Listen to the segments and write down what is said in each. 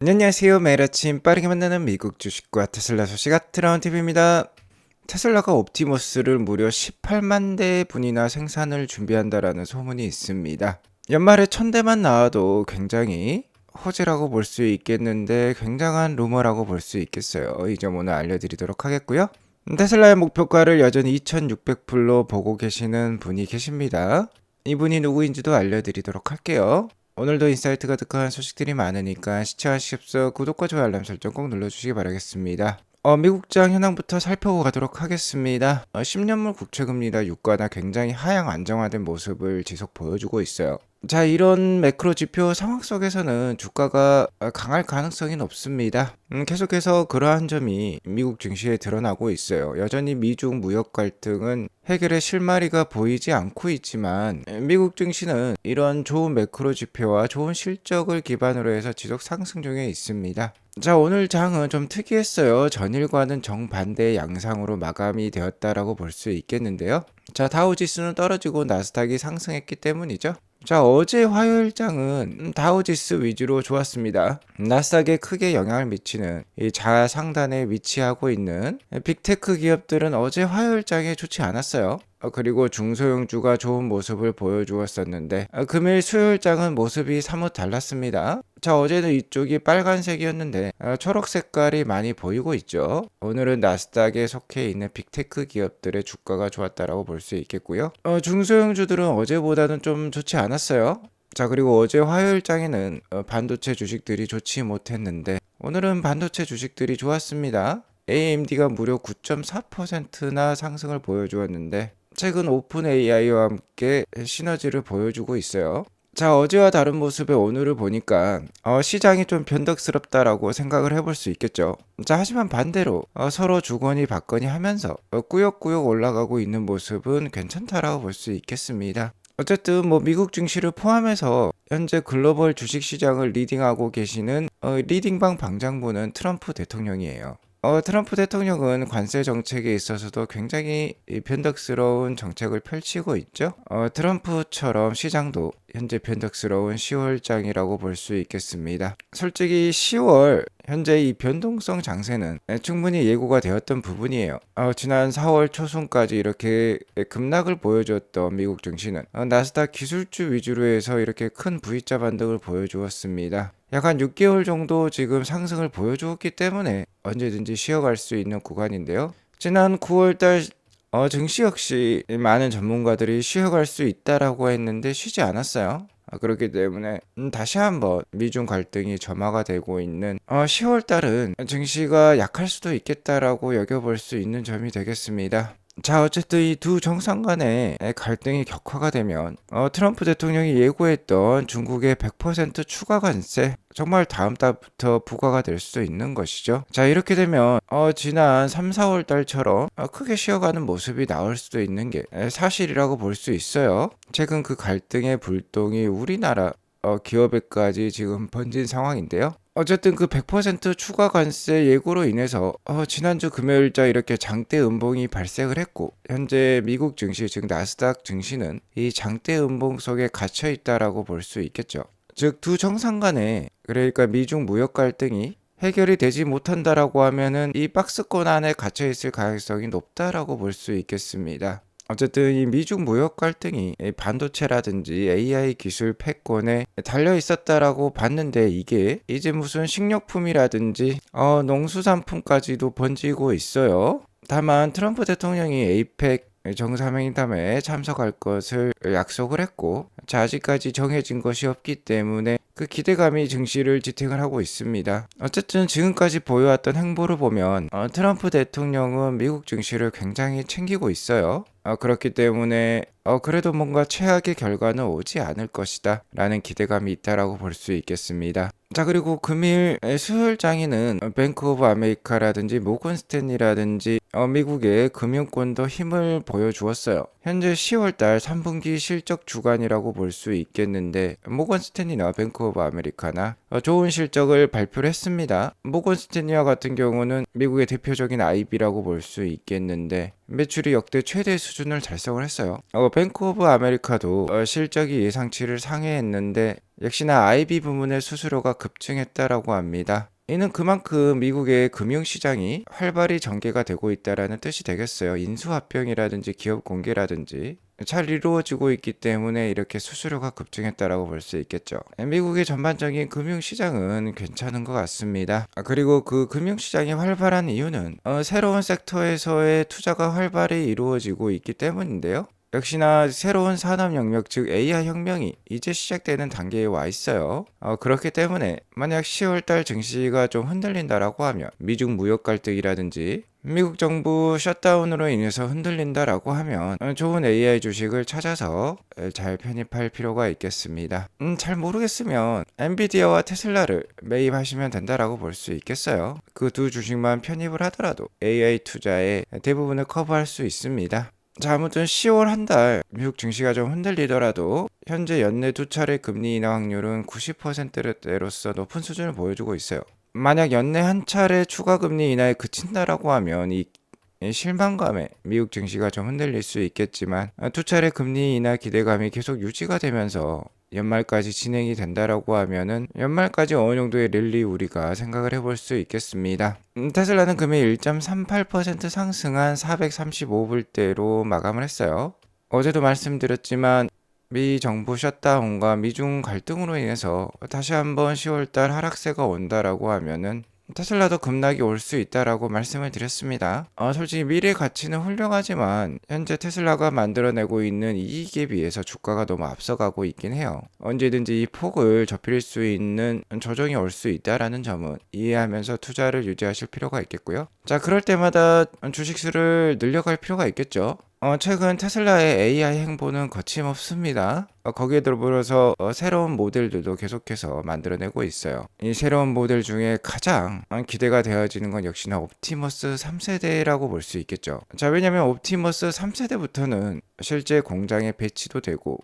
안녕하세요. 매일 아침 빠르게 만나는 미국 주식과 테슬라 소식 아트라운 TV입니다. 테슬라가 옵티머스를 무려 18만 대 분이나 생산을 준비한다라는 소문이 있습니다. 연말에 1000대만 나와도 굉장히 호재라고 볼 수 있겠는데 굉장한 루머라고 볼 수 있겠어요. 이 점 오늘 알려드리도록 하겠고요. 테슬라의 목표가를 여전히 2600불로 보고 계시는 분이 계십니다. 이분이 누구인지도 알려드리도록 할게요. 오늘도 인사이트 가득한 소식들이 많으니까 시청하시기 앞서 구독과 좋아요 알람 설정 꼭 눌러주시기 바라겠습니다. 미국장 현황부터 살펴보고 가도록 하겠습니다. 10년물 국채금리나 유가나 굉장히 하향 안정화된 모습을 지속 보여주고 있어요. 자, 이런 매크로 지표 상황 속에서는 주가가 강할 가능성이 높습니다. 계속해서 그러한 점이 미국 증시에 드러나고 있어요. 여전히 미중 무역 갈등은 해결의 실마리가 보이지 않고 있지만 미국 증시는 이런 좋은 매크로 지표와 좋은 실적을 기반으로 해서 지속 상승 중에 있습니다. 자, 오늘 장은 좀 특이했어요. 전일과는 정반대의 양상으로 마감이 되었다라고 볼 수 있겠는데요. 자, 다우지수는 떨어지고 나스닥이 상승했기 때문이죠. 자, 어제 화요일장은 다우지수 위주로 좋았습니다. 나스닥에 크게 영향을 미치는 이 좌상단에 위치하고 있는 빅테크 기업들은 어제 화요일장에 좋지 않았어요. 그리고 중소형주가 좋은 모습을 보여주었었는데 금일 수요일장은 모습이 사뭇 달랐습니다. 자, 어제는 이쪽이 빨간색이었는데 초록 색깔이 많이 보이고 있죠. 오늘은 나스닥에 속해 있는 빅테크 기업들의 주가가 좋았다라고 볼 수 있겠고요. 중소형주들은 어제보다는 좀 좋지 않았어요. 자, 그리고 어제 화요일장에는 반도체 주식들이 좋지 못했는데 오늘은 반도체 주식들이 좋았습니다. AMD가 무려 9.4%나 상승을 보여주었는데 최근 오픈 AI와 함께 시너지를 보여주고 있어요. 자, 어제와 다른 모습의 오늘을 보니까 시장이 좀 변덕스럽다라고 생각을 해볼 수 있겠죠. 자, 하지만 반대로 서로 주거니 받거니 하면서 꾸역꾸역 올라가고 있는 모습은 괜찮다라고 볼 수 있겠습니다. 어쨌든 미국 증시를 포함해서 현재 글로벌 주식 시장을 리딩하고 계시는 리딩방 방장부는 트럼프 대통령이에요. 트럼프 대통령은 관세 정책에 있어서도 굉장히 변덕스러운 정책을 펼치고 있죠. 트럼프처럼 시장도 현재 변덕스러운 10월장이라고 볼 수 있겠습니다. 솔직히 10월 현재 이 변동성 장세는 충분히 예고가 되었던 부분이에요. 지난 4월 초순까지 이렇게 급락을 보여줬던 미국 증시는 나스닥 기술주 위주로 해서 이렇게 큰 V자 반등을 보여주었습니다. 약 한 6개월 정도 지금 상승을 보여주었기 때문에 언제든지 쉬어갈 수 있는 구간인데요. 지난 9월달 증시 역시 많은 전문가들이 쉬어갈 수 있다라고 했는데 쉬지 않았어요. 그렇기 때문에 다시 한번 미중 갈등이 점화가 되고 있는 10월 달은 증시가 약할 수도 있겠다라고 여겨볼 수 있는 점이 되겠습니다. 자, 어쨌든 이 두 정상 간의 갈등이 격화가 되면 트럼프 대통령이 예고했던 중국의 100% 추가 관세 정말 다음 달부터 부과가 될 수 있는 것이죠. 자, 이렇게 되면 지난 3, 4월 달처럼 크게 쉬어가는 모습이 나올 수도 있는 게 사실이라고 볼 수 있어요. 최근 그 갈등의 불똥이 우리나라 기업에까지 지금 번진 상황인데요. 어쨌든 그 100% 추가 관세 예고로 인해서 지난주 금요일자 이렇게 장대 음봉이 발생을 했고 현재 미국 증시 즉 나스닥 증시는 이 장대 음봉 속에 갇혀 있다라고 볼 수 있겠죠. 즉 두 정상 간에 그러니까 미중 무역 갈등이 해결이 되지 못한다라고 하면은 이 박스권 안에 갇혀 있을 가능성이 높다라고 볼 수 있겠습니다. 어쨌든 이 미중 무역 갈등이 반도체라든지 AI 기술 패권에 달려 있었다라고 봤는데 이게 이제 무슨 식료품이라든지 농수산품까지도 번지고 있어요. 다만 트럼프 대통령이 에이펙 정상회담에 참석할 것을 약속을 했고 아직까지 정해진 것이 없기 때문에 그 기대감이 증시를 지탱을 하고 있습니다. 어쨌든 지금까지 보여왔던 행보를 보면 트럼프 대통령은 미국 증시를 굉장히 챙기고 있어요. 그렇기 때문에 그래도 뭔가 최악의 결과는 오지 않을 것이다 라는 기대감이 있다라고 볼 수 있겠습니다. 자, 그리고 금일 수요일 장에는 뱅크 오브 아메리카라든지 모건 스탠리라든지 미국의 금융권도 힘을 보여주었어요. 현재 10월달 3분기 실적 주간이라고 볼 수 있겠는데 모건 스탠리나 뱅크 오브 아메리카나 좋은 실적을 발표를 했습니다. 모건 스탠리와 같은 경우는 미국의 대표적인 IB라고 볼 수 있겠는데 매출이 역대 최대 수준을 달성을 했어요. 뱅크 오브 아메리카도 실적이 예상치를 상회했는데 역시나 IB 부문의 수수료가 급증했다라고 합니다. 이는 그만큼 미국의 금융시장이 활발히 전개가 되고 있다는 뜻이 되겠어요. 인수합병이라든지 기업 공개라든지 잘 이루어지고 있기 때문에 이렇게 수수료가 급증했다라고 볼 수 있겠죠. 미국의 전반적인 금융시장은 괜찮은 것 같습니다. 그리고 그 금융시장이 활발한 이유는 새로운 섹터에서의 투자가 활발히 이루어지고 있기 때문인데요. 역시나 새로운 산업 영역 즉 AI 혁명이 이제 시작되는 단계에 와 있어요. 그렇기 때문에 만약 10월달 증시가 좀 흔들린다라고 하면 미중 무역 갈등이라든지 미국 정부 셧다운으로 인해서 흔들린다라고 하면 좋은 AI 주식을 찾아서 잘 편입할 필요가 있겠습니다. 잘 모르겠으면 엔비디아와 테슬라를 매입하시면 된다라고 볼 수 있겠어요. 그 두 주식만 편입을 하더라도 AI 투자의 대부분을 커버할 수 있습니다. 자, 아무튼 10월 한 달 미국 증시가 좀 흔들리더라도 현재 연내 두 차례 금리 인하 확률은 90%대로서 높은 수준을 보여주고 있어요. 만약 연내 한 차례 추가 금리 인하에 그친다라고 하면 이 실망감에 미국 증시가 좀 흔들릴 수 있겠지만 두 차례 금리 인하 기대감이 계속 유지가 되면서 연말까지 진행이 된다라고 하면은 연말까지 어느 정도의 랠리 우리가 생각을 해볼 수 있겠습니다. 테슬라는 금일 1.38% 상승한 435불대로 마감을 했어요. 어제도 말씀드렸지만 미 정부 셧다운과 미중 갈등으로 인해서 다시 한번 10월달 하락세가 온다라고 하면은 테슬라도 급락이 올 수 있다라고 말씀을 드렸습니다. 솔직히 미래 가치는 훌륭하지만 현재 테슬라가 만들어내고 있는 이익에 비해서 주가가 너무 앞서가고 있긴 해요. 언제든지 이 폭을 좁힐 수 있는 조정이 올 수 있다라는 점은 이해하면서 투자를 유지하실 필요가 있겠고요. 자, 그럴 때마다 주식수를 늘려갈 필요가 있겠죠. 최근 테슬라의 AI 행보는 거침없습니다. 거기에 더불어서 새로운 모델들도 계속해서 만들어내고 있어요. 이 새로운 모델 중에 가장 기대가 되어지는 건 역시나 옵티머스 3세대라고 볼 수 있겠죠. 자, 왜냐면 옵티머스 3세대부터는 실제 공장에 배치도 되고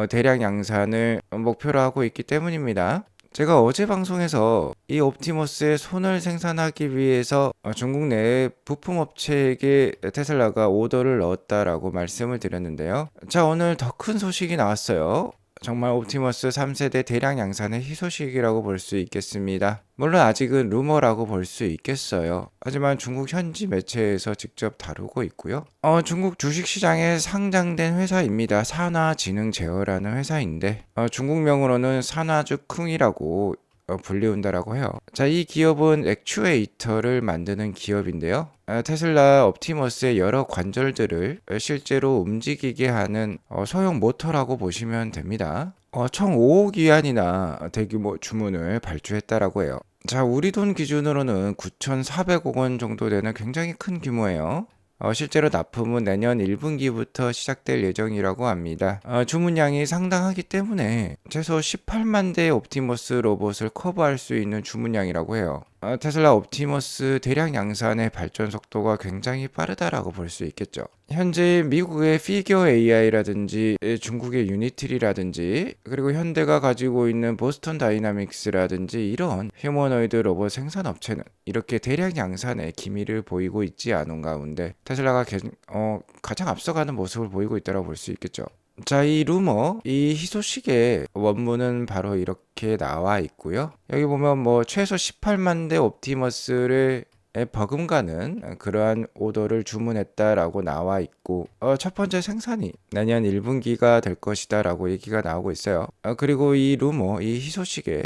대량 양산을 목표로 하고 있기 때문입니다. 제가 어제 방송에서 이 옵티머스의 손을 생산하기 위해서 중국 내 부품업체에게 테슬라가 오더를 넣었다라고 말씀을 드렸는데요. 자, 오늘 더 큰 소식이 나왔어요. 정말 옵티머스 3세대 대량 양산의 희소식이라고 볼 수 있겠습니다. 물론 아직은 루머라고 볼 수 있겠어요. 하지만 중국 현지 매체에서 직접 다루고 있고요. 중국 주식시장에 상장된 회사입니다. 산화지능제어라는 회사인데 중국명으로는 산화주쿵이라고 불리운다라고 해요. 자, 이 기업은 액추에이터를 만드는 기업인데요. 테슬라 옵티머스의 여러 관절들을 실제로 움직이게 하는 소형 모터라고 보시면 됩니다. 총 5억 위안이나 대규모 주문을 발주했다라고 해요. 자, 우리 돈 기준으로는 9,400억 원 정도 되는 굉장히 큰 규모예요. 실제로 납품은 내년 1분기부터 시작될 예정이라고 합니다. 주문량이 상당하기 때문에 최소 18만 대의 옵티머스 로봇을 커버할 수 있는 주문량이라고 해요. 테슬라 옵티머스 대량 양산의 발전 속도가 굉장히 빠르다라고 볼 수 있겠죠. 현재 미국의 피겨 AI라든지 중국의 유니티리라든지 그리고 현대가 가지고 있는 보스턴 다이나믹스라든지 이런 휴머노이드 로봇 생산 업체는 이렇게 대량 양산의 기미를 보이고 있지 않은 가운데 테슬라가 가장 앞서가는 모습을 보이고 있다고 볼 수 있겠죠. 자, 이 루머, 이 희소식의 원문은 바로 이렇게 나와 있고요. 여기 보면 최소 18만 대 옵티머스를 버금가는 그러한 오더를 주문했다라고 나와 있고 첫 번째 생산이 내년 1분기가 될 것이다 라고 얘기가 나오고 있어요. 그리고 이 루머, 이 희소식의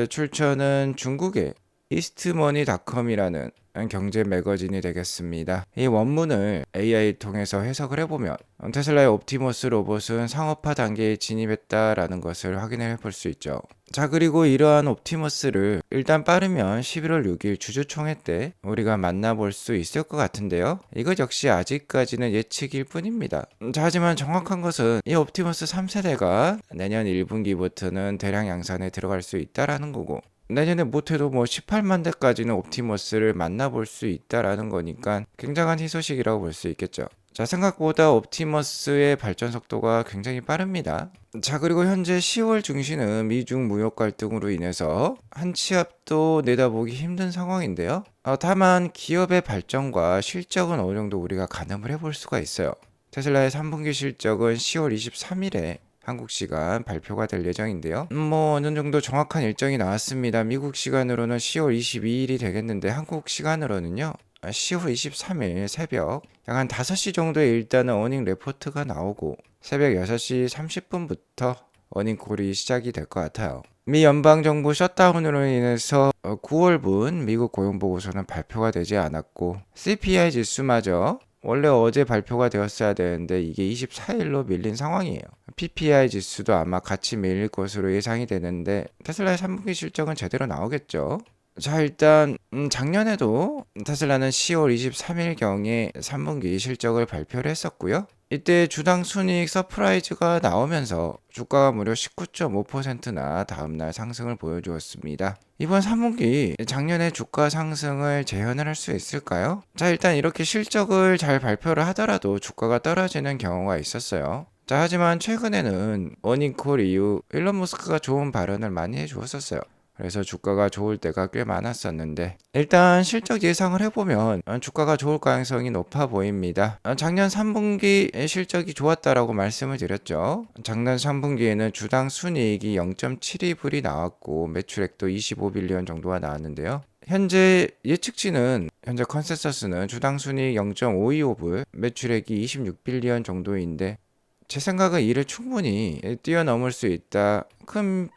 출처는 중국의 이스트머니닷컴이라는 경제 매거진이 되겠습니다. 이 원문을 AI를 통해서 해석을 해보면 테슬라의 옵티머스 로봇은 상업화 단계에 진입했다라는 것을 확인해 볼 수 있죠. 자, 그리고 이러한 옵티머스를 일단 빠르면 11월 6일 주주총회 때 우리가 만나볼 수 있을 것 같은데요. 이것 역시 아직까지는 예측일 뿐입니다. 자, 하지만 정확한 것은 이 옵티머스 3세대가 내년 1분기부터는 대량 양산에 들어갈 수 있다라는 거고 내년에 못해도 뭐 18만 대까지는 옵티머스를 만나볼 수 있다라는 거니까 굉장한 희소식이라고 볼 수 있겠죠. 자, 생각보다 옵티머스의 발전 속도가 굉장히 빠릅니다. 자, 그리고 현재 10월 중시는 미중 무역 갈등으로 인해서 한 치 앞도 내다보기 힘든 상황인데요. 다만 기업의 발전과 실적은 어느 정도 우리가 가늠을 해볼 수가 있어요. 테슬라의 3분기 실적은 10월 23일에 한국 시간 발표가 될 예정인데요. 뭐 어느 정도 정확한 일정이 나왔습니다. 미국 시간으로는 10월 22일이 되겠는데 한국 시간으로는요. 10월 23일 새벽 약 한 5시 정도에 일단은 어닝 레포트가 나오고 새벽 6시 30분부터 어닝콜이 시작이 될 것 같아요. 미 연방정부 셧다운으로 인해서 9월분 미국 고용보고서는 발표가 되지 않았고 CPI 지수마저 원래 어제 발표가 되었어야 되는데 이게 24일로 밀린 상황이에요. PPI 지수도 아마 같이 밀릴 것으로 예상이 되는데 테슬라의 3분기 실적은 제대로 나오겠죠. 자, 일단 작년에도 테슬라는 10월 23일경에 3분기 실적을 발표를 했었고요. 이때 주당 순이익 서프라이즈가 나오면서 주가가 무려 19.5%나 다음날 상승을 보여주었습니다. 이번 3분기 작년의 주가 상승을 재현을 할 수 있을까요? 자, 일단 이렇게 실적을 잘 발표를 하더라도 주가가 떨어지는 경우가 있었어요. 자, 하지만 최근에는 어닝콜 이후 일론 머스크가 좋은 발언을 많이 해주었었어요. 그래서 주가가 좋을 때가 꽤 많았었는데 일단 실적 예상을 해보면 주가가 좋을 가능성이 높아 보입니다. 작년 3분기 실적이 좋았다라고 말씀을 드렸죠. 작년 3분기에는 주당 순이익이 0.72불이 나왔고 매출액도 25빌리언 정도가 나왔는데요. 현재 예측치는 현재 컨센서스는 주당 순이익 0.525불, 매출액이 26빌리언 정도인데 제 생각은 이를 충분히 뛰어넘을 수 있다. 큰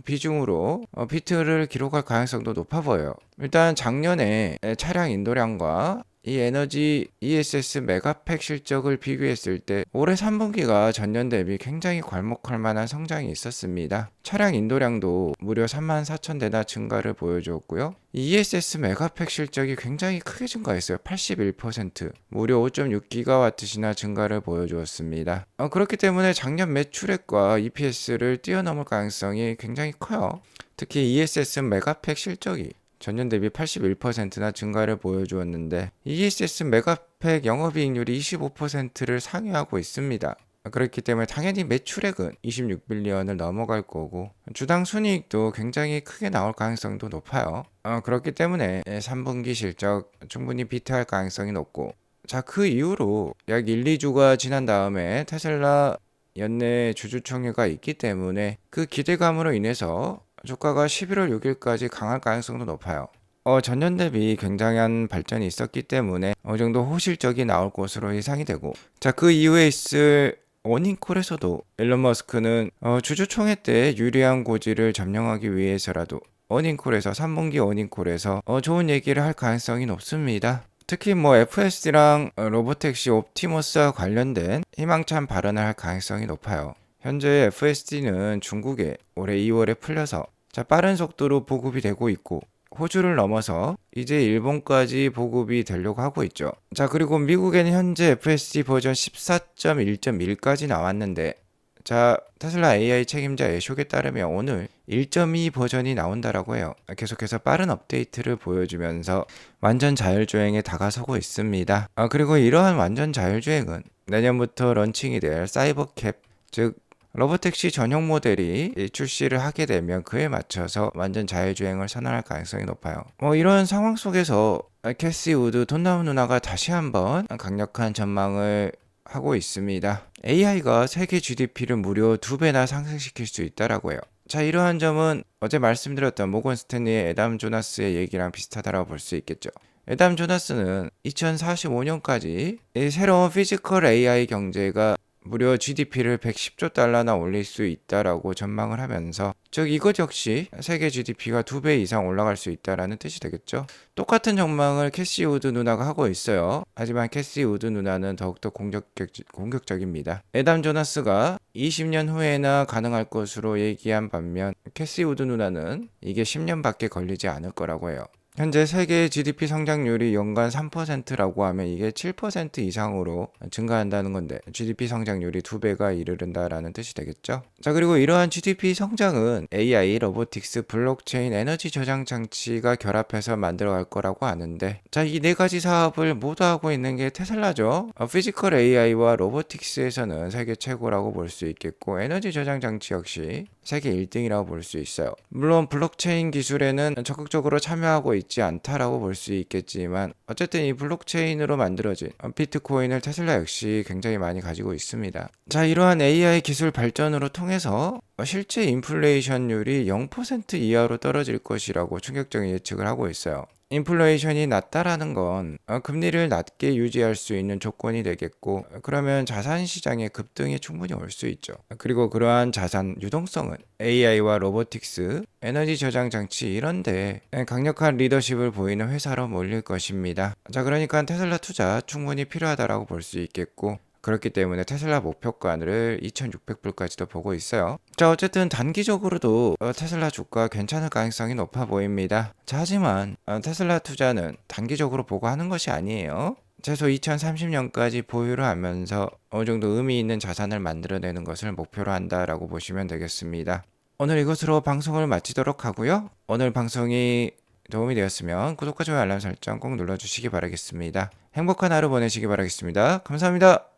비중으로 비트를 기록할 가능성도 높아 보여요. 일단 작년에 차량 인도량과 이 에너지 ESS 메가팩 실적을 비교했을 때 올해 3분기가 전년 대비 굉장히 괄목할 만한 성장이 있었습니다. 차량 인도량도 무려 34,000대나 증가를 보여주었고요. ESS 메가팩 실적이 굉장히 크게 증가했어요. 81%, 무려 5.6기가와트시나 증가를 보여주었습니다. 그렇기 때문에 작년 매출액과 EPS를 뛰어넘을 가능성이 굉장히 커요. 특히 ESS 메가팩 실적이 전년 대비 81%나 증가를 보여주었는데 ESS 메가팩 영업이익률이 25%를 상회하고 있습니다. 그렇기 때문에 당연히 매출액은 26빌리언을 넘어갈 거고 주당 순이익도 굉장히 크게 나올 가능성도 높아요. 그렇기 때문에 3분기 실적 충분히 비트할 가능성이 높고 자, 그 이후로 약 1, 2주가 지난 다음에 테슬라 연내 주주총회가 있기 때문에 그 기대감으로 인해서 주가가 11월 6일까지 강할 가능성도 높아요. 전년 대비 굉장한 발전이 있었기 때문에 어느 정도 호실적이 나올 것으로 예상이 되고 자, 그 이후에 있을 어닝콜에서도 일론 머스크는 주주총회 때 유리한 고지를 점령하기 위해서라도 어닝콜에서 3분기 어닝콜에서 좋은 얘기를 할 가능성이 높습니다. 특히 FSD랑 로보택시 옵티머스와 관련된 희망찬 발언을 할 가능성이 높아요. 현재 FSD는 중국에 올해 2월에 풀려서 빠른 속도로 보급이 되고 있고 호주를 넘어서 이제 일본까지 보급이 되려고 하고 있죠. 자, 그리고 미국에는 현재 FSD 버전 14.1.1까지 나왔는데 자, 테슬라 AI 책임자 애쇼에 따르면 오늘 1.2 버전이 나온다라고 해요. 계속해서 빠른 업데이트를 보여주면서 완전 자율주행에 다가서고 있습니다. 그리고 이러한 완전 자율주행은 내년부터 런칭이 될 사이버캡, 즉 로보택시 전용 모델이 출시를 하게 되면 그에 맞춰서 완전 자율주행을 선언할 가능성이 높아요. 이런 상황 속에서 캐시 우드 돈나무 누나가 다시 한번 강력한 전망을 하고 있습니다. AI가 세계 GDP를 무려 2배나 상승시킬 수 있다라고 해요. 자, 이러한 점은 어제 말씀드렸던 모건 스탠리의 애담 조나스의 얘기랑 비슷하다라고 볼 수 있겠죠. 애담 조나스는 2045년까지 새로운 피지컬 AI 경제가 무려 GDP를 110조 달러나 올릴 수 있다라고 전망을 하면서 즉 이것 역시 세계 GDP가 2배 이상 올라갈 수 있다라는 뜻이 되겠죠. 똑같은 전망을 캐시 우드 누나가 하고 있어요. 하지만 캐시 우드 누나는 더욱더 공격적입니다. 애담 조나스가 20년 후에나 가능할 것으로 얘기한 반면 캐시 우드 누나는 이게 10년밖에 걸리지 않을 거라고 해요. 현재 세계 GDP 성장률이 연간 3%라고 하면 이게 7% 이상으로 증가한다는 건데 GDP 성장률이 2배가 이르른다라는 뜻이 되겠죠. 자, 그리고 이러한 GDP 성장은 AI, 로보틱스, 블록체인, 에너지 저장 장치가 결합해서 만들어갈 거라고 하는데, 자, 이 네 가지 사업을 모두 하고 있는 게 테슬라죠. 피지컬 AI와 로보틱스에서는 세계 최고라고 볼 수 있겠고, 에너지 저장 장치 역시 세계 1등이라고 볼 수 있어요. 물론 블록체인 기술에는 적극적으로 참여하고 있지 않다라고 볼 수 있겠지만, 어쨌든 이 블록체인으로 만들어진 비트코인을 테슬라 역시 굉장히 많이 가지고 있습니다. 자, 이러한 AI 기술 발전으로 통해서 실제 인플레이션율이 0% 이하로 떨어질 것이라고 충격적인 예측을 하고 있어요. 인플레이션이 낮다라는 건 금리를 낮게 유지할 수 있는 조건이 되겠고, 그러면 자산 시장의 급등이 충분히 올 수 있죠. 그리고 그러한 자산 유동성은 AI와 로보틱스, 에너지 저장 장치 이런데 강력한 리더십을 보이는 회사로 몰릴 것입니다. 자, 그러니까 테슬라 투자 충분히 필요하다라고 볼 수 있겠고, 그렇기 때문에 테슬라 목표가를 2,600불까지도 보고 있어요. 자, 어쨌든 단기적으로도 테슬라 주가 괜찮을 가능성이 높아 보입니다. 자, 하지만 테슬라 투자는 단기적으로 보고 하는 것이 아니에요. 최소 2030년까지 보유를 하면서 어느 정도 의미 있는 자산을 만들어내는 것을 목표로 한다라고 보시면 되겠습니다. 오늘 이것으로 방송을 마치도록 하고요. 오늘 방송이 도움이 되었으면 구독과 좋아요 알람 설정 꼭 눌러주시기 바라겠습니다. 행복한 하루 보내시기 바라겠습니다. 감사합니다.